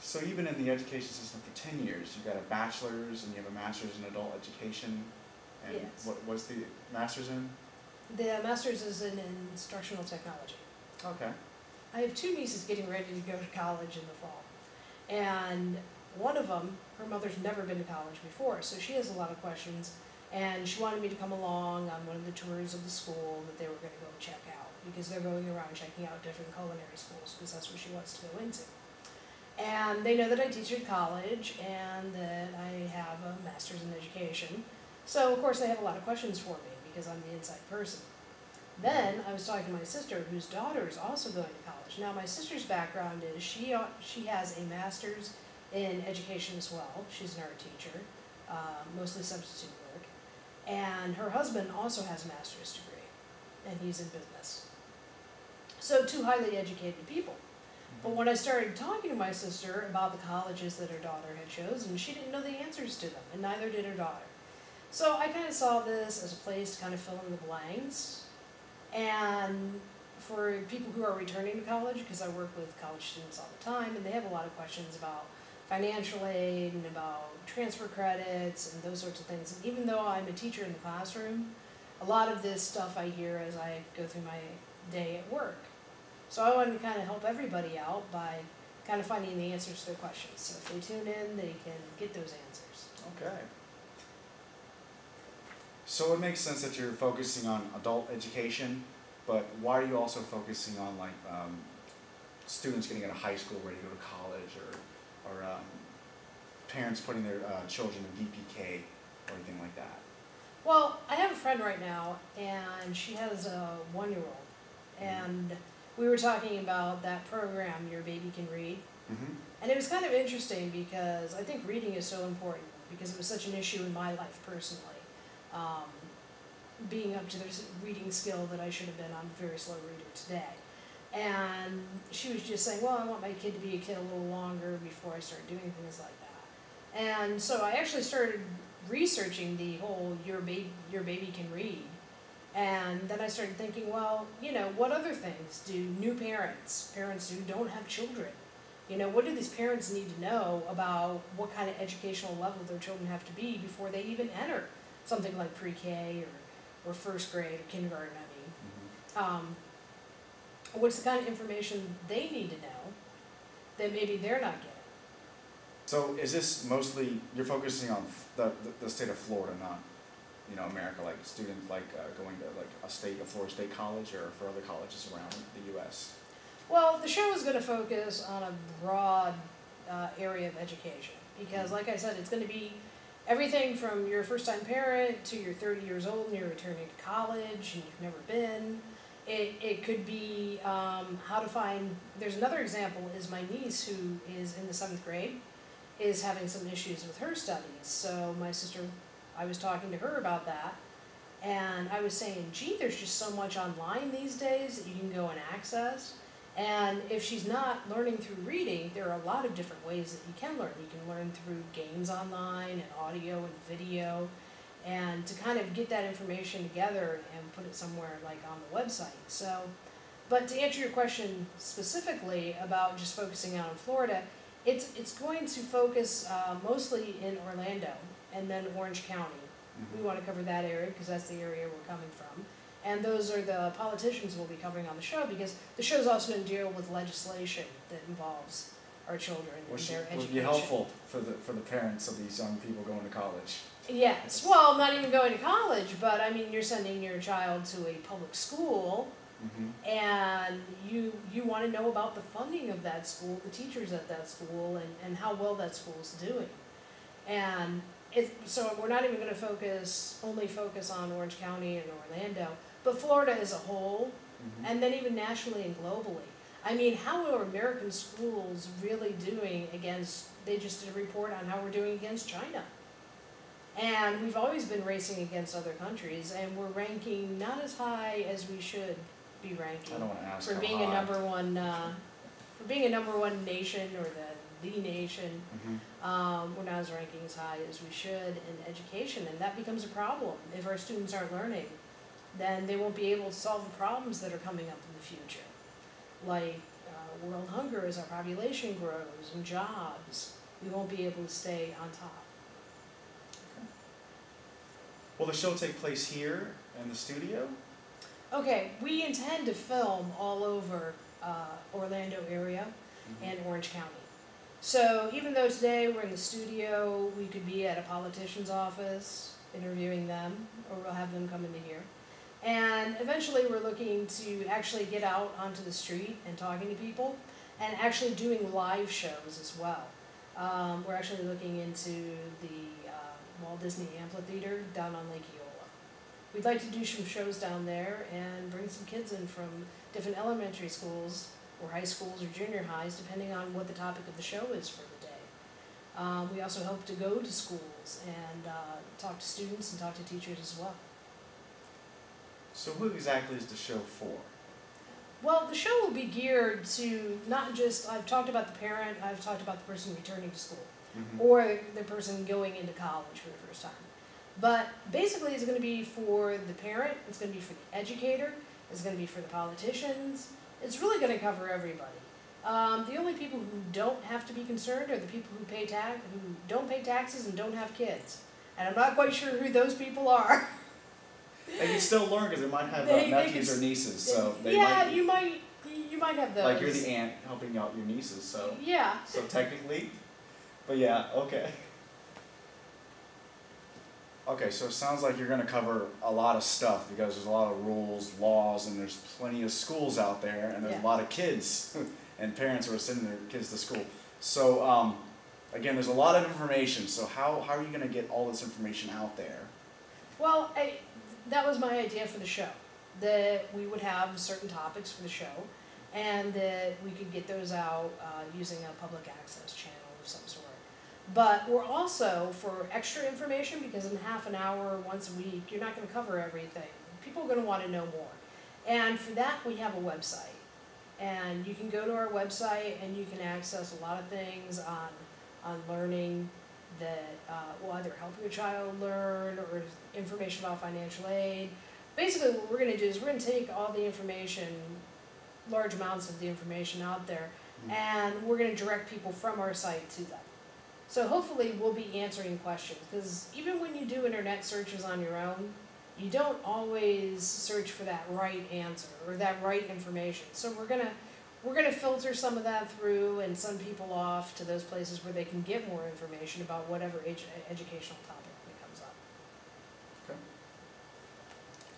So even in the education system for 10 years, you got a bachelor's and you have a master's in adult education. And Yes. what's the master's in? The master's is in instructional technology. Okay. I have two nieces getting ready to go to college in the fall. And one of them, her mother's never been to college before, so she has a lot of questions. And she wanted me to come along on one of the tours of the school that they were going to go check out, because they're going around checking out different culinary schools, because that's what she wants to go into. And they know that I teach at college and that I have a master's in education. So, of course, they have a lot of questions for me because I'm the inside person. Then I was talking to my sister, whose daughter is also going to college. Now, my sister's background is she has a master's in education as well. She's an art teacher, mostly substitute work. And her husband also has a master's degree, and he's in business. So, two highly educated people. But when I started talking to my sister about the colleges that her daughter had chosen, she didn't know the answers to them, and neither did her daughter. So I kind of saw this as a place to kind of fill in the blanks. And for people who are returning to college, because I work with college students all the time, and they have a lot of questions about financial aid and about transfer credits and those sorts of things. And even though I'm a teacher in the classroom, a lot of this stuff I hear as I go through my day at work. So I wanted to kind of help everybody out by kind of finding the answers to their questions. So if they tune in, they can get those answers. Okay. So it makes sense that you're focusing on adult education, but why are you also focusing on like students getting out of high school ready to go to college, or parents putting their children in DPK or anything like that? Well, I have a friend right now, and she has a 1-year-old, and we were talking about that program, Your Baby Can Read, and it was kind of interesting because I think reading is so important because it was such an issue in my life personally. Being up to this reading skill that I should have been, I'm a very slow reader today. And she was just saying, well, I want my kid to be a kid a little longer before I start doing things like that. And so I actually started researching the whole Your Baby Can Read. And then I started thinking, well, you know, what other things do new parents who don't have children, you know, what do these parents need to know about what kind of educational level their children have to be before they even enter something like pre-K or first grade or kindergarten, what's the kind of information they need to know that maybe they're not getting? So is this mostly, you're focusing on the state of Florida, not, you know, America, like students like going to like a Florida State college, or for other colleges around the U.S.? Well, the show is going to focus on a broad area of education because, like I said, it's going to be everything from your first-time parent to you're 30 years old and you're returning to college and you've never been. It could be how to find, there's another example, is my niece who is in the 7th grade is having some issues with her studies. So my sister, I was talking to her about that, and I was saying, gee, there's just so much online these days that you can go and access. And if she's not learning through reading, there are a lot of different ways that you can learn. You can learn through games online and audio and video, and to kind of get that information together and put it somewhere like on the website. So, but to answer your question specifically about just focusing out on Florida, it's going to focus mostly in Orlando and then Orange County. We want to cover that area because that's the area we're coming from. And those are the politicians we'll be covering on the show, because the show's also going to deal with legislation that involves our children and their education. Would be helpful for the parents of these young people going to college. Yes, well, not even going to college, but I mean, you're sending your child to a public school, and you want to know about the funding of that school, the teachers at that school, and how well that school's doing. And so we're not even going to only focus on Orange County and Orlando, but Florida as a whole, and then even nationally and globally. I mean, how are American schools really doing they just did a report on how we're doing against China. And we've always been racing against other countries, and we're ranking not as high as we should be ranking. I don't want to ask for being a number one nation, or the nation. We're not as ranking as high as we should in education, and that becomes a problem. If our students aren't learning, then they won't be able to solve the problems that are coming up in the future, like world hunger, as our population grows, and jobs, we won't be able to stay on top. Will the show take place here in the studio? Okay, we intend to film all over Orlando area and Orange County. So even though today we're in the studio, we could be at a politician's office interviewing them, or we'll have them come into here. And eventually we're looking to actually get out onto the street and talking to people, and actually doing live shows as well. We're actually looking into the Walt Disney Amphitheater down on Lake Eola. We'd like to do some shows down there and bring some kids in from different elementary schools or high schools or junior highs, depending on what the topic of the show is for the day. We also hope to go to schools and talk to students and talk to teachers as well. So who exactly is the show for? Well, the show will be geared to not just, I've talked about the parent, I've talked about the person returning to school, or the person going into college for the first time. But basically it's going to be for the parent, it's going to be for the educator, it's going to be for the politicians, it's really going to cover everybody. The only people who don't have to be concerned are the people who don't pay taxes and don't have kids. And I'm not quite sure who those people are. They can still learn because they might have nephews or nieces, so they might. You might have those. Like you're the aunt helping out your nieces, so. Yeah. So technically, but yeah, okay. Okay, so it sounds like you're going to cover a lot of stuff because there's a lot of rules, laws, and there's plenty of schools out there, and there's a lot of kids and parents who are sending their kids to school. So again, there's a lot of information. So how are you going to get all this information out there? Well, that was my idea for the show, that we would have certain topics for the show, and that we could get those out using a public access channel of some sort. But we're also, for extra information, because in half an hour, once a week, you're not going to cover everything. People are going to want to know more. And for that, we have a website. And you can go to our website and you can access a lot of things on learning that will either help your child learn or information about financial aid. Basically what we're going to do is we're going to take all the information, large amounts of the information out there, and we're going to direct people from our site to them. So hopefully we'll be answering questions, because even when you do internet searches on your own, you don't always search for that right answer or that right information. So we're gonna filter some of that through and send people off to those places where they can get more information about whatever educational topic that comes up.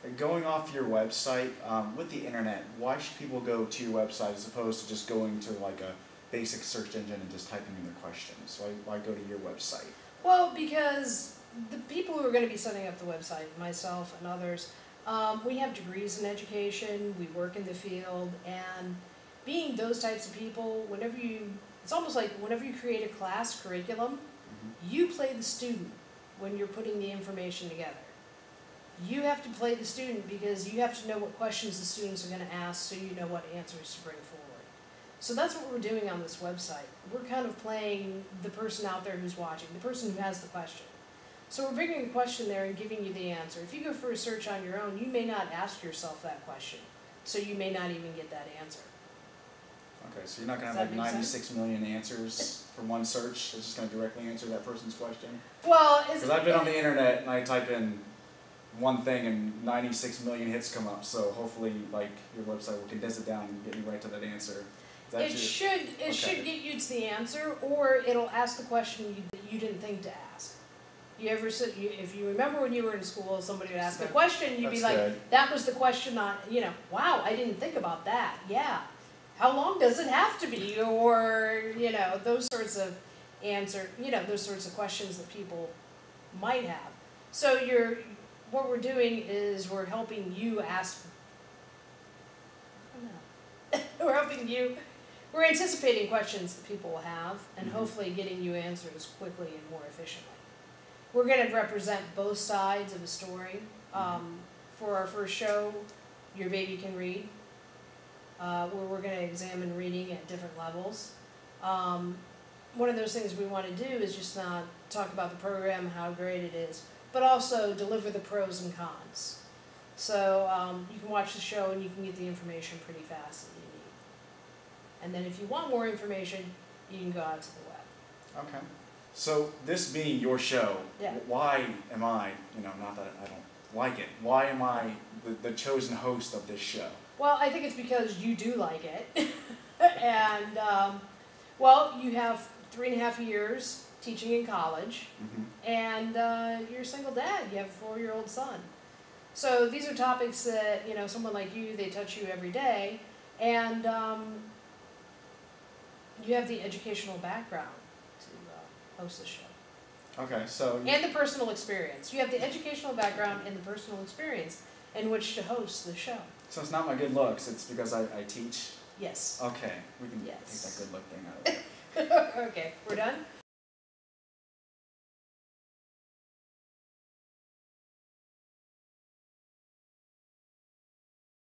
Okay. Going off your website, with the internet, why should people go to your website as opposed to just going to like a basic search engine and just typing in their questions? Why go to your website? Well, because the people who are going to be setting up the website, myself and others, we have degrees in education, we work in the field, and being those types of people, it's almost like whenever you create a class curriculum, you play the student when you're putting the information together. You have to play the student because you have to know what questions the students are going to ask so you know what answers to bring forward. So that's what we're doing on this website. We're kind of playing the person out there who's watching, the person who has the question. So we're bringing the question there and giving you the answer. If you go for a search on your own, you may not ask yourself that question. So you may not even get that answer. Okay, so you're not going to have like 96 million answers from one search. It's just going to directly answer that person's question? Well, because I've been on the internet and I type in one thing and 96 million hits come up. So hopefully, like, your website will condense it down and get me right to that answer. It should get you to the answer, or it'll ask the question that you didn't think to ask. If you remember when you were in school, somebody would ask a question, you'd be like, that was the question on, wow, I didn't think about that. Yeah. How long does it have to be? Or, those sorts of those sorts of questions that people might have. So what we're doing is we're helping you ask, we're anticipating questions that people will have and hopefully getting you answers quickly and more efficiently. We're going to represent both sides of the story. For our first show, Your Baby Can Read, where we're going to examine reading at different levels. One of those things we want to do is just not talk about the program and how great it is, but also deliver the pros and cons. So you can watch the show and you can get the information pretty fast that you need. And then if you want more information, you can go out to the web. Okay. So this being your show, Yeah. why am I, not that I don't like it, why am I the chosen host of this show? Well, I think it's because you do like it. And, well, you have 3.5 years teaching in college, and you're a single dad. You have a 4-year-old son. So these are topics that, someone like you, they touch you every day, and you have the educational background to host the show. Okay, so... And the personal experience. You have the educational background and the personal experience in which to host the show. So it's not my good looks, it's because I teach? Yes. Okay, we can Yes. take that good look thing out of it. Okay, we're done?